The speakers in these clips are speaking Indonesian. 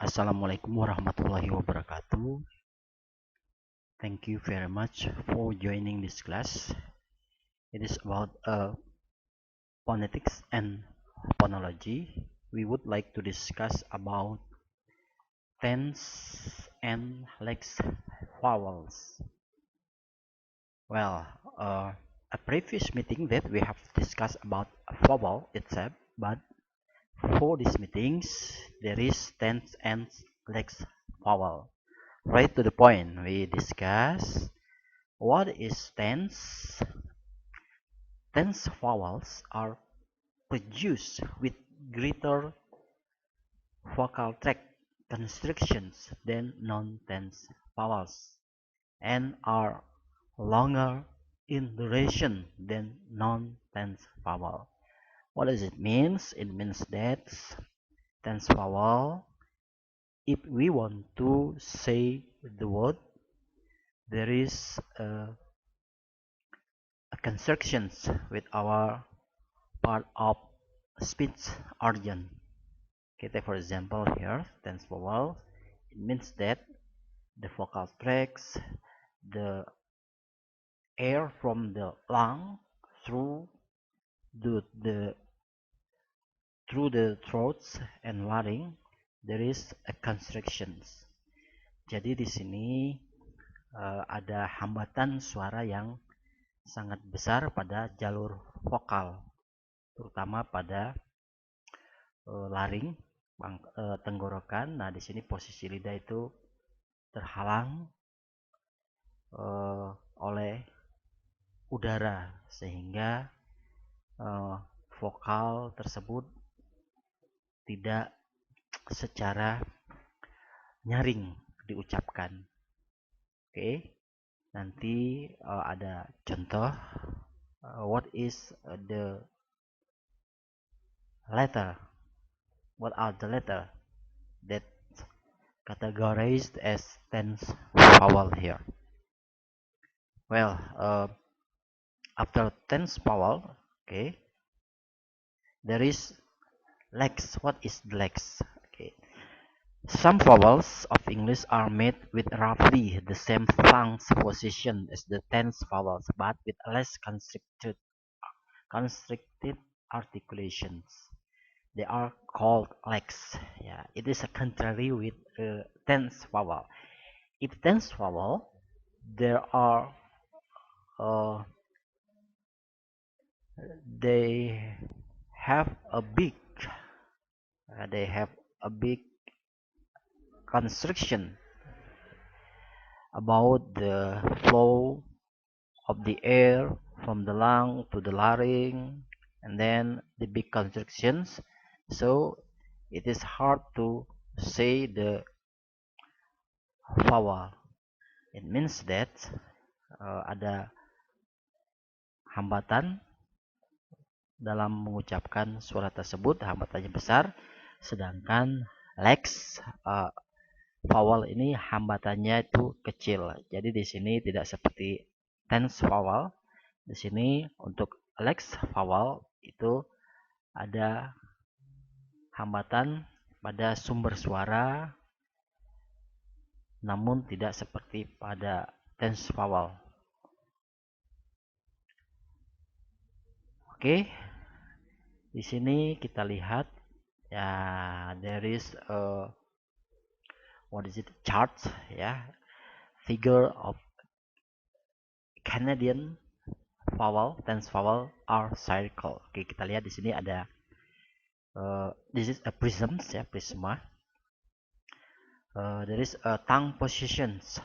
Assalamualaikum warahmatullahi wabarakatuh. Thank you very much for joining this class. It is about phonetics and phonology. We would like to discuss about tense and lex vowels. Well, a previous meeting that we have discussed about vowel itself, but for these meetings there is tense and lex vowel. Right to the point, we discuss what is tense. Tense vowels are produced with greater vocal tract constrictions than non-tense vowels and are longer in duration than non-tense vowel. What does it mean? It means that tense vowel, if we want to say the word, there is a constructions with our part of speech organ. Okay, take for example here, tense vowel. It means that the vocal tracts, the air from the lung through the through the throats and larynx, there is a constrictions. Jadi di sini ada hambatan suara yang sangat besar pada jalur vokal, terutama pada laring, tenggorokan. Nah, di sini posisi lidah itu terhalang oleh udara sehingga vokal tersebut tidak secara nyaring diucapkan. Oke, nanti ada contoh what is the letter, what are the letter that categorized as tense vowel here. Well, after tense vowel, okay, there is lex. What is the lex? Okay, some vowels of English are made with roughly the same tongue position as the tense vowels, but with less constricted articulations. They are called lex. Yeah, it is a contrary with tense vowel. If tense vowel, there are they have a big constriction about the flow of the air from the lung to the larynx, and then the big constrictions, so it is hard to say the vowel. It means that ada hambatan dalam mengucapkan suara tersebut, hambatannya besar, sedangkan lex vowel ini hambatannya itu kecil. Jadi di sini tidak seperti tense vowel. Di sini untuk lex vowel itu ada hambatan pada sumber suara, namun tidak seperti pada tense vowel. Oke, di sini kita lihat ya, there is a chart ya, figure of Canadian vowel, tense vowel are circle. Oke, kita lihat di sini ada this is a prism ya, prisma. There is a tongue positions,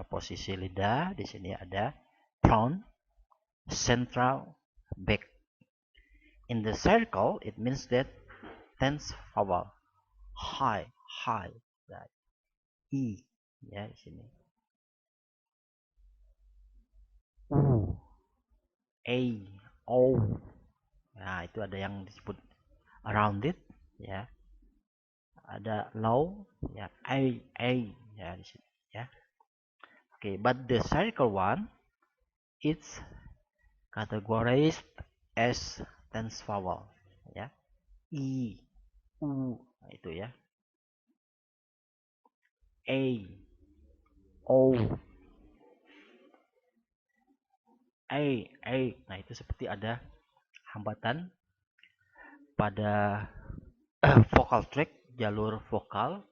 posisi lidah. Di sini ada front, central, back. In the circle, it means that tense vowel high, right? I ya di sini. U, A, O. Nah, itu ada yang disebut rounded ya. Ada low ya, A ya di sini ya. Okay, but the circle one it's categorized as tense vowel ya. I, U, nah itu ya. A, O, A. Nah, itu seperti ada hambatan pada vocal tract, jalur vokal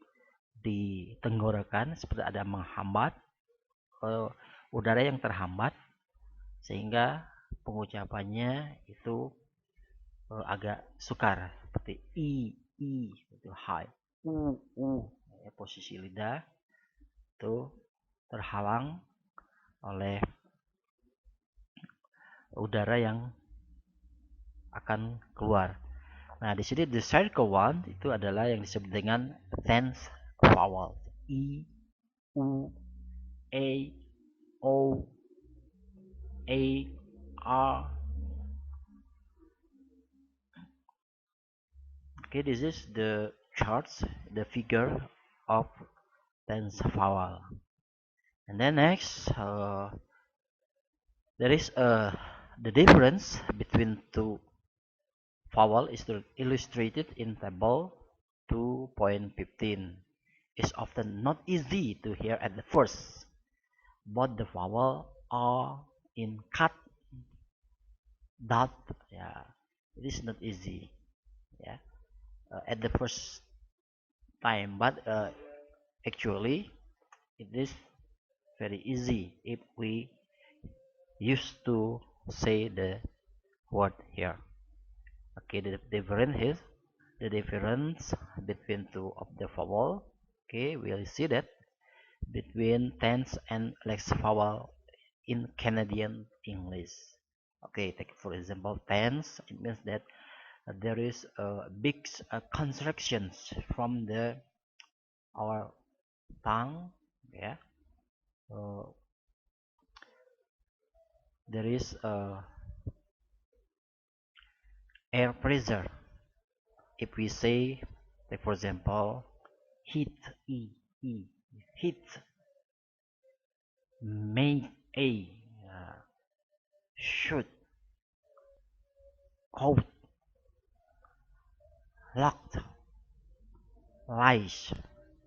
di tenggorokan, seperti ada menghambat, udara yang terhambat, sehingga pengucapannya itu agak sukar, seperti I itu high, ya, posisi lidah itu terhalang oleh udara yang akan keluar. Nah, di sini the circle one itu adalah yang disebut dengan tense vowel. I, U, A, O, A, R. Okay, this is the charts, the figure of tense vowel. And then next, there is the difference between two vowel is illustrated in table 2.15. It's often not easy to hear at the first, but the vowel are in cut dot. Yeah, it is not easy. Yeah, at the first time, but actually it is very easy if we used to say the word here. Okay, the difference is the difference between two of the vowel. Okay, we'll see that between tense and lex vowel in Canadian English. Okay, take for example tense. It means that there is a big constructions from the our tongue. Yeah, uh, there is air pressure. If we say, like for example, heat, e, heat, make a, shoot, coat, locked, lies,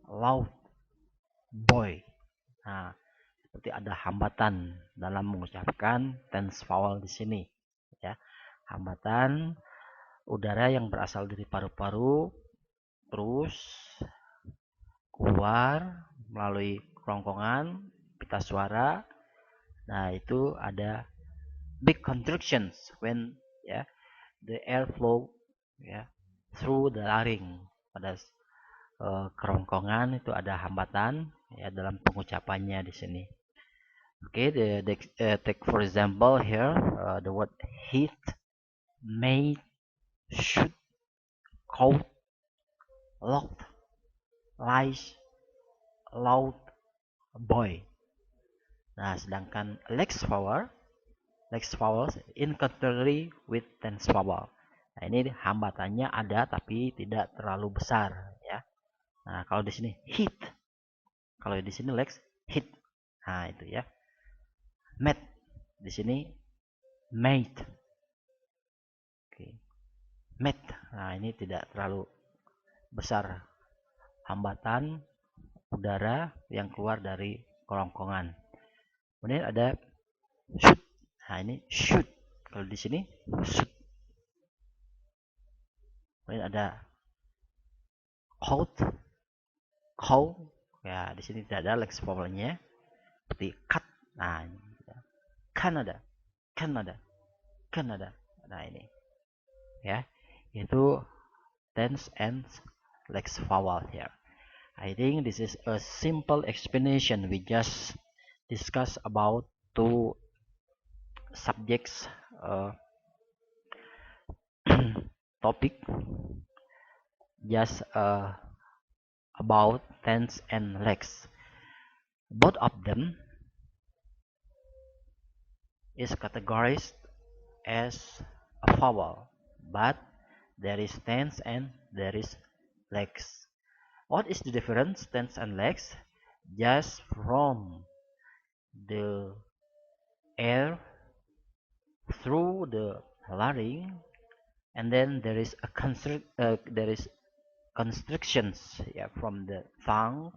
loud, boy. Nah, seperti ada hambatan dalam mengucapkan tense vowel di sini, ya. Hambatan udara yang berasal dari paru-paru terus keluar melalui kerongkongan pita suara. Nah, itu ada big contractions when ya the airflow ya through the larynx. Pada kerongkongan itu ada hambatan ya dalam pengucapannya di sini. Okay, take for example here the word heat, made, should, cold, locked, lies, loud, boy. Nah, sedangkan lex vowels in contrary with tense vowel. Nah, ini hambatannya ada tapi tidak terlalu besar ya. Nah, kalau di sini hit. Kalau di sini lex hit. Nah, itu ya. Met. Di sini made. Oke. Met. Nah, ini tidak terlalu besar hambatan udara yang keluar dari kerongkongan. Kemudian ada shoot. Nah, ini shoot. Kalau di sini shoot. Kemudian ada cold. Cold. Ya, di sini tidak ada lex vowelnya. Seperti cut. Nah, Canada. Nah, ini ya. Itu tense and lex vowel here. I think this is a simple explanation. We just discuss about two subjects topic, just about tense and lex. Both of them is categorized as a vowel, but there is tense and there is lex. What is the difference tense and lex? Just from the air through the larynx, and then there is a constrictions, yeah, from the tongue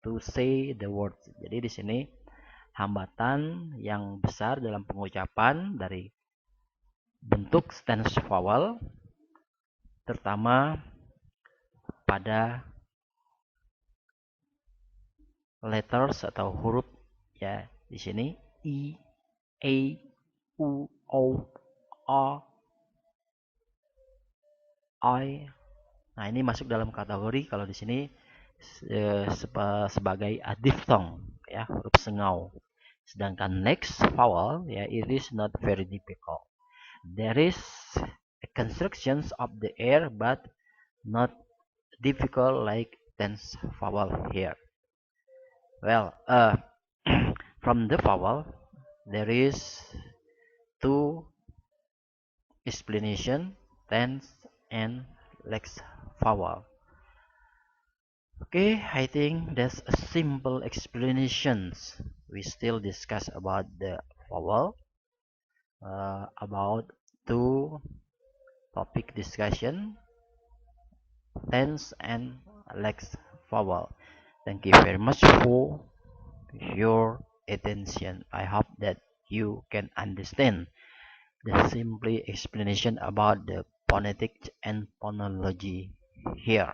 to say the words. Jadi di sini hambatan yang besar dalam pengucapan dari bentuk tense vowel, terutama pada letters atau huruf ya di sini I, A, U, O, A, I. Nah, ini masuk dalam kategori kalau di sini sebagai a diphthong ya, huruf sengau. Sedangkan next vowel ya, it is not very difficult. There is constructions of the air but not difficult like tense vowel here. Well, from the vowel there is two explanation, tense and lex vowel. Okay, I think that's a simple explanations. We still discuss about the vowel, about two topic discussion, tense and lex vowel. Thank you very much for your attention. I hope that you can understand the simply explanation about the phonetic and phonology here.